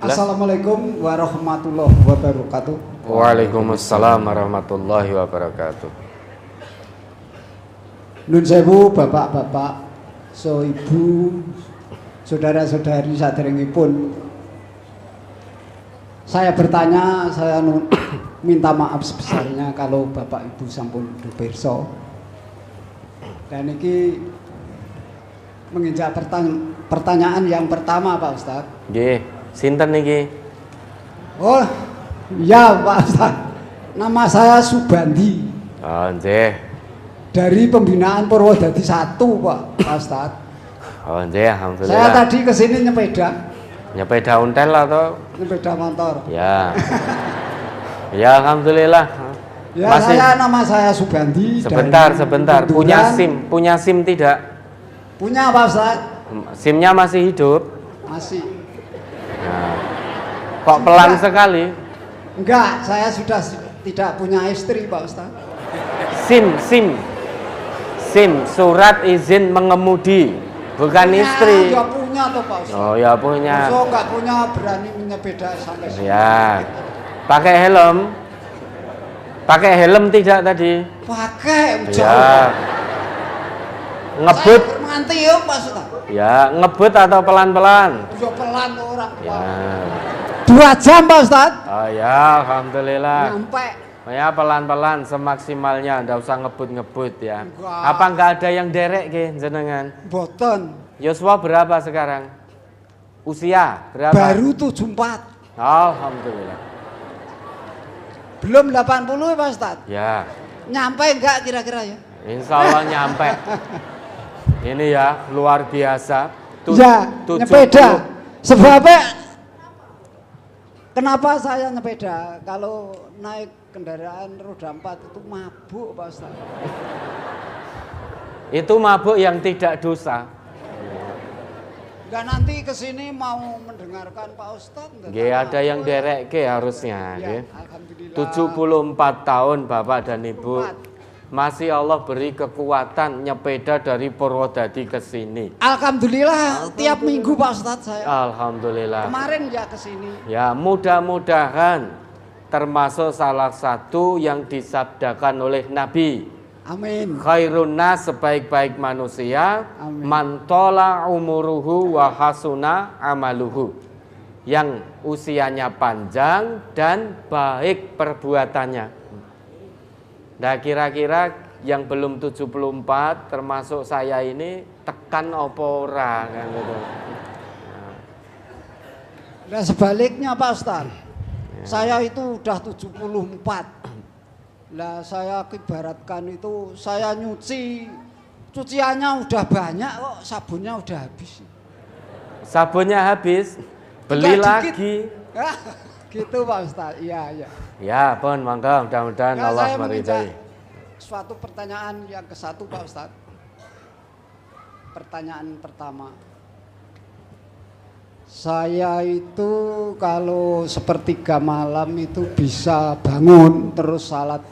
Assalamualaikum warahmatullahi wabarakatuh. Waalaikumsalam warahmatullahi wabarakatuh. Nun sewu bapak-bapak, so ibu, saudara-saudari saderengipun. Saya bertanya, saya minta maaf sebesarnya kalau bapak ibu sampun pirsa. Dan ini menginjak pertanyaan yang pertama Pak Ustadz. Nggih, sinten niki? Oh, iya Pak Ustadz. Nama saya Subandi. Oh, nggih. Dari pembinaan Purwodadi 1 Pak Ustadz. Oh, nggih, alhamdulillah. Saya tadi kesini nyepeda. Nyepeda ontel atau Nyepeda motor. ya. Ya, alhamdulillah. Ya, Masih. nama saya Subandi. Sebentar. Kebetulan Punya SIM tidak? Punya Pak Ustadz. SIM-nya masih hidup? Masih. Nah. Kok pelan sekali? Enggak, saya sudah tidak punya istri Pak Ustadz. SIM, surat izin mengemudi, bukan Ya, istri. ya punya tuh Pak Ustadz. Oh ya punya. So enggak punya berani menyepeda sampai sini. Ya. Pakai helm? Pakai helm tidak tadi? Pakai Ya. Ngebut? Saya nganti ya Pak Ustadz. Ya, ngebut atau pelan-pelan? Ya pelan tuh orang. Ya. 2 jam Pak Ustadz. Oh ya, alhamdulillah. Nyampe. Ya pelan-pelan semaksimalnya, ndak usah ngebut-ngebut ya. Enggak. Apa enggak ada yang derek ke jenengan? Boten. Yoswa berapa sekarang? Usia berapa? Baru 74. Alhamdulillah. Belum 80 ya Pak Ustadz. Ya, Nyampe enggak kira-kira ya? insya Allah nyampe. Ini ya luar biasa. Ya, 70. nyepeda. Sebabnya kenapa saya nyepeda? Kalau naik kendaraan roda 4 itu mabuk Pak Ustadz. Itu mabuk yang tidak dosa. Dan nanti kesini mau mendengarkan Pak Ustadz. Nggih, ada yang derek ke harusnya. Ya, Nggih. alhamdulillah. 74 tahun Bapak dan Ibu. 74. Masih Allah beri kekuatan nyepeda dari Purwodadi ke sini. Alhamdulillah, tiap minggu Pak Ustadz saya. Alhamdulillah. Kemarin ya kesini. Ya, mudah-mudahan termasuk salah satu yang disabdakan oleh Nabi. Amin. Khairun nas, sebaik-baik manusia, Amin. mantola umuruhu wa hasuna amaluhu. Yang usianya panjang dan baik perbuatannya. Nah, kira-kira yang belum 74 termasuk saya ini tekan apa ora kan gitu. Dan sebaliknya Pak Ustadz, saya itu udah 74. Lah saya ibaratkan itu saya nyuci, cuciannya udah banyak kok, sabunnya udah habis. Sabunnya habis, beli Enggak, lagi. Gitu Pak Ustadz, iya. Ya, pun monggo mudah-mudahan Ya, Allah saya meridai. suatu pertanyaan yang ke-1 Pak Ustadz. Pertanyaan pertama. Saya itu kalau sepertiga malam itu bisa bangun terus salat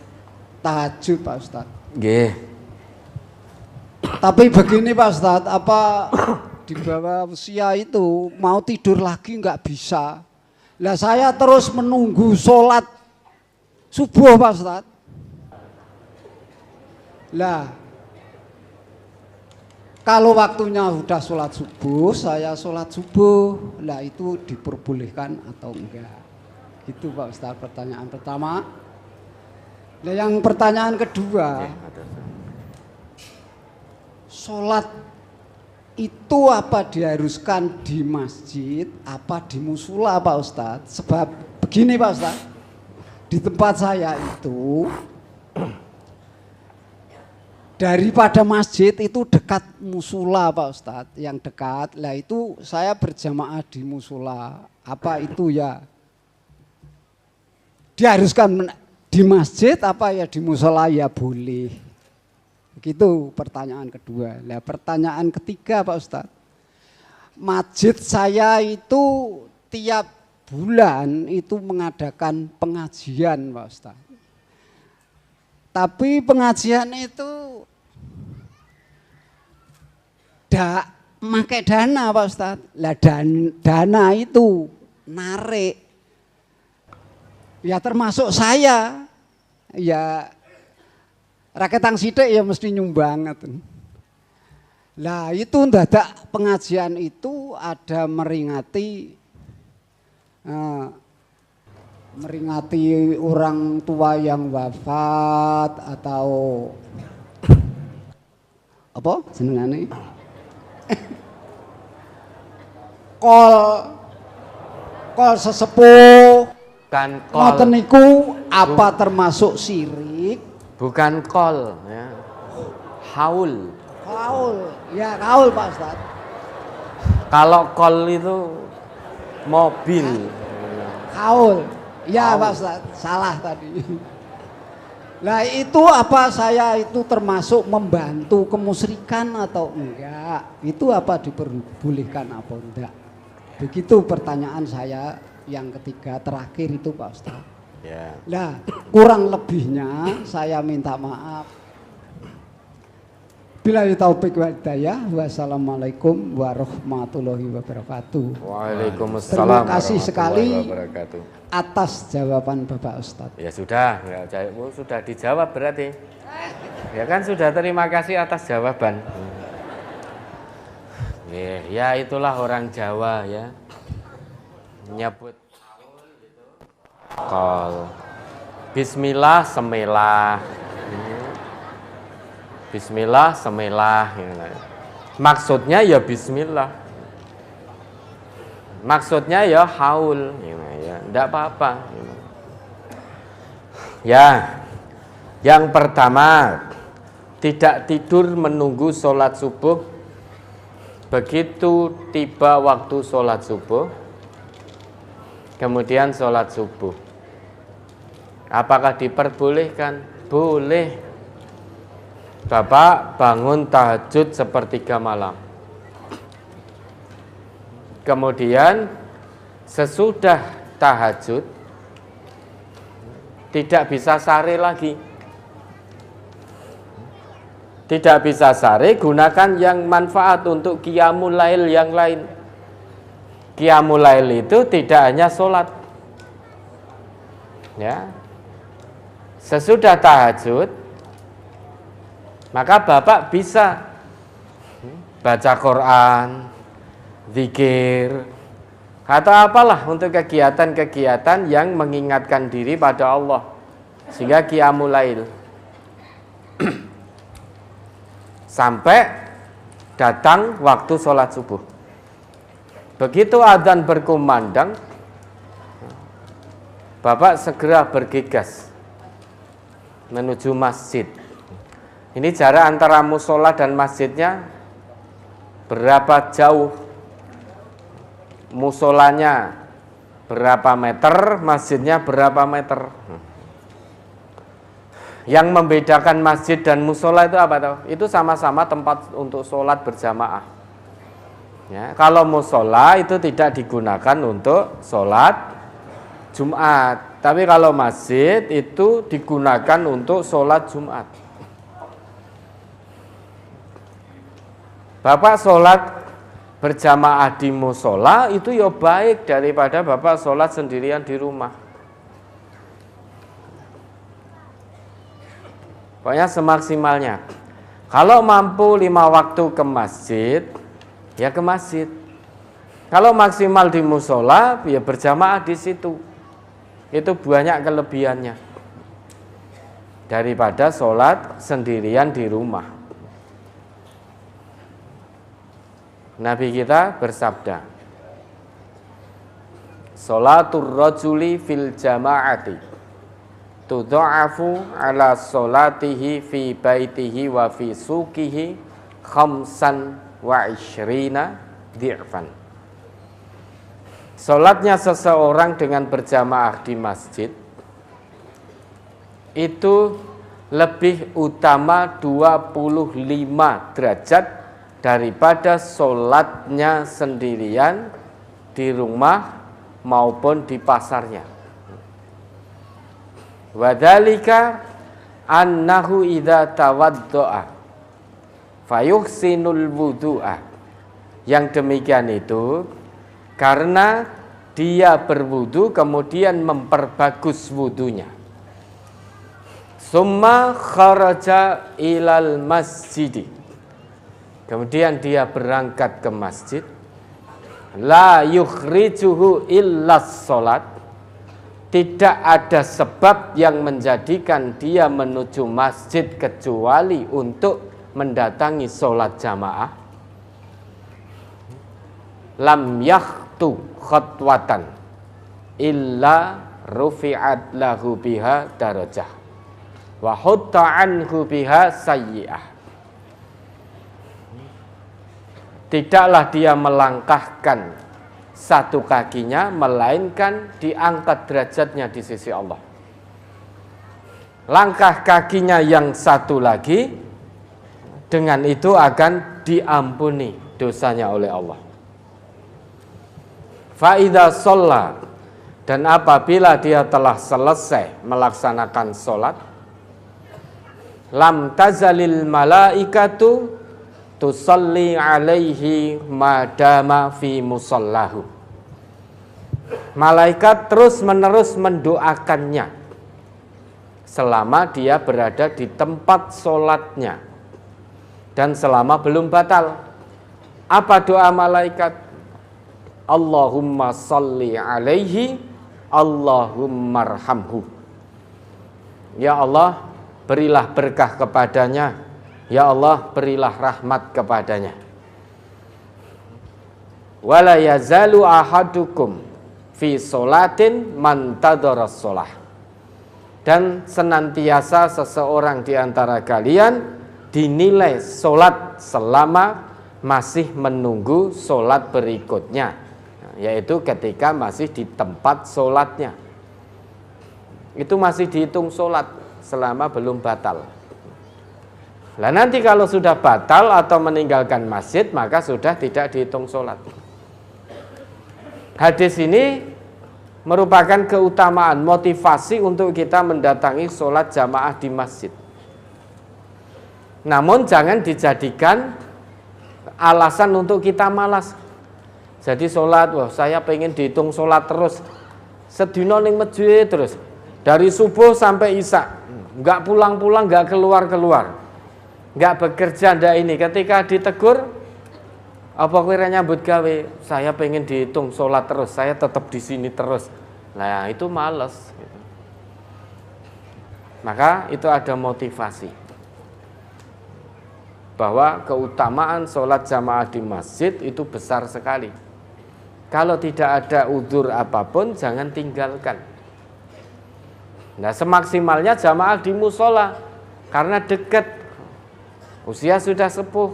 tahajud Pak Ustadz. Nggih. Tapi begini Pak Ustadz, apa di bawah usia itu mau tidur lagi nggak bisa. Lah saya terus menunggu sholat subuh Pak Ustadz. Lah kalau waktunya sudah sholat subuh, saya sholat subuh. Lah itu diperbolehkan atau enggak? Gitu Pak Ustadz pertanyaan pertama. Nah yang pertanyaan kedua, sholat itu apa diharuskan di masjid, apa di mushola Pak Ustadz? Sebab begini Pak Ustadz, di tempat saya itu daripada masjid itu dekat mushola Pak Ustadz, yang dekat. Lah itu saya berjamaah di mushola. Apa itu ya? Diharuskan di masjid apa ya di mushola ya boleh. Begitu pertanyaan kedua. Nah, pertanyaan ketiga Pak Ustadz. Masjid saya itu tiap bulan itu mengadakan pengajian Pak Ustadz. Tapi pengajian itu pakai dana Pak Ustadz. Lah dana itu narik. Ya termasuk saya. Ya raketang sithik ya mesti nyumbang ngoten. Lah itu ndadak pengajian itu ada meringati orang tua yang wafat atau apa jenengane? Kol sesepuh. Bukan kol. Ngoten niku apa termasuk syirik? Bukan kol, ya. Haul. Kaul, ya kaul Pak Ustad. Kalau kol itu mobil. Kaul, ya Kaul. Pak Ustad, salah tadi. Nah itu apa saya itu termasuk membantu kemusyrikan atau enggak? Itu apa diperbolehkan apa enggak? Begitu pertanyaan saya yang ketiga terakhir itu Pak Ustad. Ya. Nah kurang lebihnya saya minta maaf. Billahi taufik wal hidayah. Wassalamualaikum warahmatullahi wabarakatuh. Waalaikumsalam. Terima kasih sekali warahmatullahi wabarakatuh. atas jawaban Bapak Ustadz. Ya sudah, sudah dijawab berarti. Ya kan sudah, terima kasih atas jawaban. Ya itulah orang Jawa ya. Nyebut kol. Bismillah semelah. Bismillah semelah. Maksudnya ya bismillah. Maksudnya ya haul. Ya, enggak apa-apa. Ya. Yang pertama, tidak tidur menunggu sholat subuh. Begitu tiba waktu sholat subuh, kemudian sholat subuh. Apakah diperbolehkan? Boleh. Bapak bangun tahajud sepertiga malam. Kemudian sesudah tahajud tidak bisa sare lagi. Tidak bisa sare, gunakan yang manfaat untuk qiyamul lail yang lain. Qiyamul lail itu tidak hanya sholat. Ya. Sesudah tahajud maka Bapak bisa baca Quran, zikir, atau apalah untuk kegiatan-kegiatan yang mengingatkan diri pada Allah. Sehingga qiyamul lail. Sampai datang waktu sholat subuh. Begitu adzan berkumandang, Bapak segera bergegas menuju masjid. Ini jarak antara musola dan masjidnya berapa jauh? Musolanya berapa meter, masjidnya berapa meter? Yang membedakan masjid dan musola itu apa tahu? Itu sama-sama tempat untuk sholat berjamaah. Ya, kalau musola itu tidak digunakan untuk sholat Jumat, tapi kalau masjid itu digunakan untuk sholat Jumat. Bapak sholat berjamaah di musola itu ya baik daripada Bapak sholat sendirian di rumah. Pokoknya semaksimalnya. Kalau mampu 5 waktu ke masjid, ya ke masjid. Kalau maksimal di musola, ya berjamaah di situ. Itu banyak kelebihannya daripada sholat sendirian di rumah. Nabi kita bersabda, sholatur rajuli fil jama'ati tudha'afu ala sholatihi fi baitihi wa fi suqihi khamsan wa ishrina di'fan. Sholatnya seseorang dengan berjamaah di masjid itu lebih utama 25 derajat daripada sholatnya sendirian di rumah maupun di pasarnya. Wadzalika annahu idza tawaddo'a fayuhsinul wudu'a. Yang demikian itu karena dia berwudu kemudian memperbagus wudunya. Summa kharaja ilal masjidi. Kemudian dia berangkat ke masjid. La yukhrijuhu illas sholat. Tidak ada sebab yang menjadikan dia menuju masjid kecuali untuk mendatangi sholat jamaah. Lam yakhtu khatwatan illa rufi'at lahu biha darajah wa hutta anhu biha sayyi'ah. Tidaklah dia melangkahkan satu kakinya, melainkan diangkat derajatnya di sisi Allah. Langkah kakinya yang satu lagi, dengan itu akan diampuni dosanya oleh Allah. Fa'idha sholla, dan apabila dia telah selesai melaksanakan sholat, lam tazalil malaikatu tusalli alaihi madama fi musallahu. Malaikat terus menerus mendoakannya selama dia berada di tempat sholatnya dan selama belum batal. Apa doa malaikat? Allahumma salli alaihi, Allahumma arhamhu. Ya Allah, berilah berkah kepadanya. Ya Allah, berilah rahmat kepadanya. Wala yazalu ahadukum fi sholatin man tadaras sholah. Dan senantiasa seseorang di antara kalian dinilai sholat selama masih menunggu sholat berikutnya, yaitu ketika masih di tempat sholatnya. Itu masih dihitung sholat selama belum batal. Lah nanti kalau sudah batal atau meninggalkan masjid, maka sudah tidak dihitung sholat. Hadis ini merupakan keutamaan, motivasi untuk kita mendatangi sholat jamaah di masjid. Namun jangan dijadikan alasan untuk kita malas. Jadi sholat, wah saya pengen dihitung sholat terus, sedino ning masjid terus, dari subuh sampai isya, nggak pulang-pulang, nggak keluar-keluar, nggak bekerja, ndak ini. Ketika ditegur, apa kira nyambut gawe? Saya pengen dihitung sholat terus, saya tetap di sini terus. Nah itu males. Maka itu ada motivasi bahwa keutamaan sholat jamaah di masjid itu besar sekali. Kalau tidak ada udzur apapun, jangan tinggalkan. Nah semaksimalnya jamaah di musola, karena dekat, usia sudah sepuh.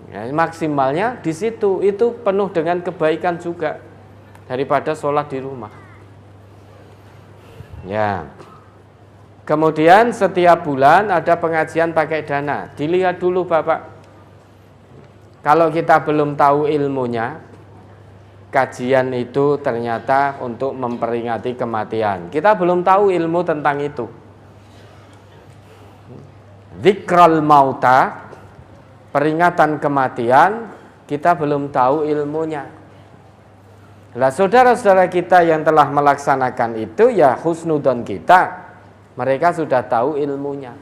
Ya, maksimalnya di situ, itu penuh dengan kebaikan juga daripada sholat di rumah. Ya. Kemudian setiap bulan ada pengajian pakai dana. Dilihat dulu Bapak. Kalau kita belum tahu ilmunya, kajian itu ternyata untuk memperingati kematian. Kita belum tahu ilmu tentang itu. Dzikrul mauta, peringatan kematian, kita belum tahu ilmunya. Lah saudara-saudara kita yang telah melaksanakan itu, ya husnudon kita, mereka sudah tahu ilmunya.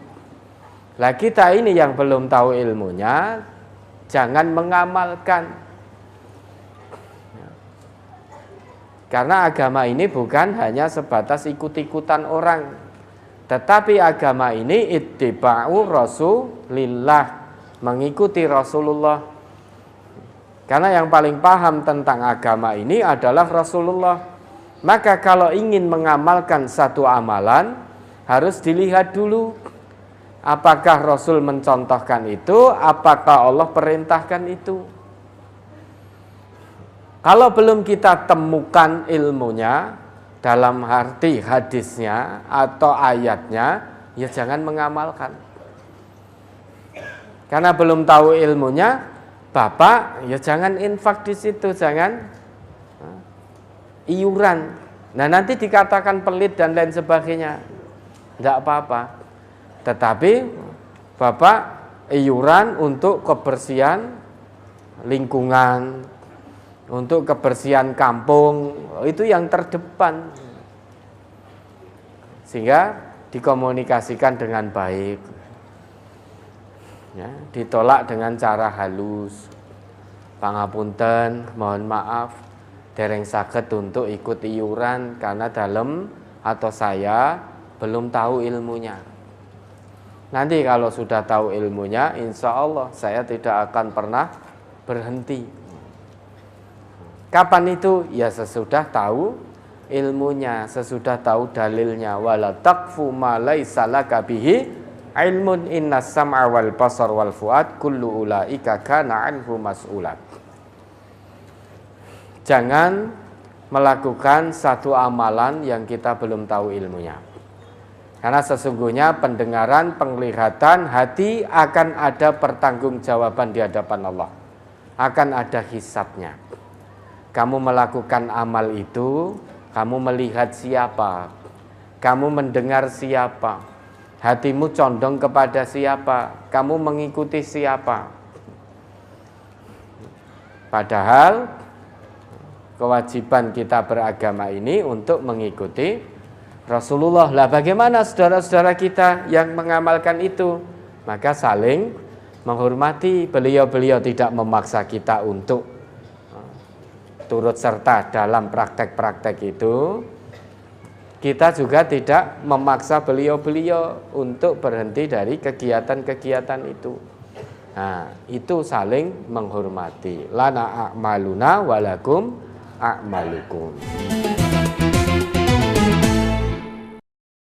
Lah kita ini yang belum tahu ilmunya, jangan mengamalkan. Karena agama ini bukan hanya sebatas ikut-ikutan orang, tetapi agama ini ittiba'u Rasulillah, mengikuti Rasulullah. Karena yang paling paham tentang agama ini adalah Rasulullah. Maka kalau ingin mengamalkan satu amalan, harus dilihat dulu apakah Rasul mencontohkan itu, apakah Allah perintahkan itu. Kalau belum kita temukan ilmunya dalam arti hadisnya atau ayatnya, ya jangan mengamalkan. Karena belum tahu ilmunya, Bapak ya jangan infak di situ, jangan iuran. Nah nanti dikatakan pelit dan lain sebagainya. Tidak apa-apa. Tetapi Bapak iuran untuk kebersihan lingkungan, untuk kebersihan kampung, itu yang terdepan. Sehingga dikomunikasikan dengan baik. Ya, ditolak dengan cara halus. Pangapunten, mohon maaf, dereng saged untuk ikut iuran karena dalem atau saya belum tahu ilmunya. Nanti kalau sudah tahu ilmunya, insya Allah saya tidak akan pernah berhenti. Kapan itu? Ya sesudah tahu ilmunya, sesudah tahu dalilnya. Wala taqfu ma laisa laka bihi ilmun innas sam'a wal basar wal fuad kullu ulaika kana anhu mas'ula. Jangan melakukan satu amalan yang kita belum tahu ilmunya. Karena sesungguhnya pendengaran, penglihatan, hati akan ada pertanggungjawaban di hadapan Allah. Akan ada hisabnya. Kamu melakukan amal itu, kamu melihat siapa? Kamu mendengar siapa? Hatimu condong kepada siapa? Kamu mengikuti siapa? Padahal kewajiban kita beragama ini untuk mengikuti Rasulullah. Lah bagaimana saudara-saudara kita yang mengamalkan itu? Maka saling menghormati. Beliau-beliau tidak memaksa kita untuk turut serta dalam praktek-praktek itu. Kita juga tidak memaksa beliau-beliau untuk berhenti dari kegiatan-kegiatan itu. Nah, itu saling menghormati. Lana a'maluna walakum a'malukum.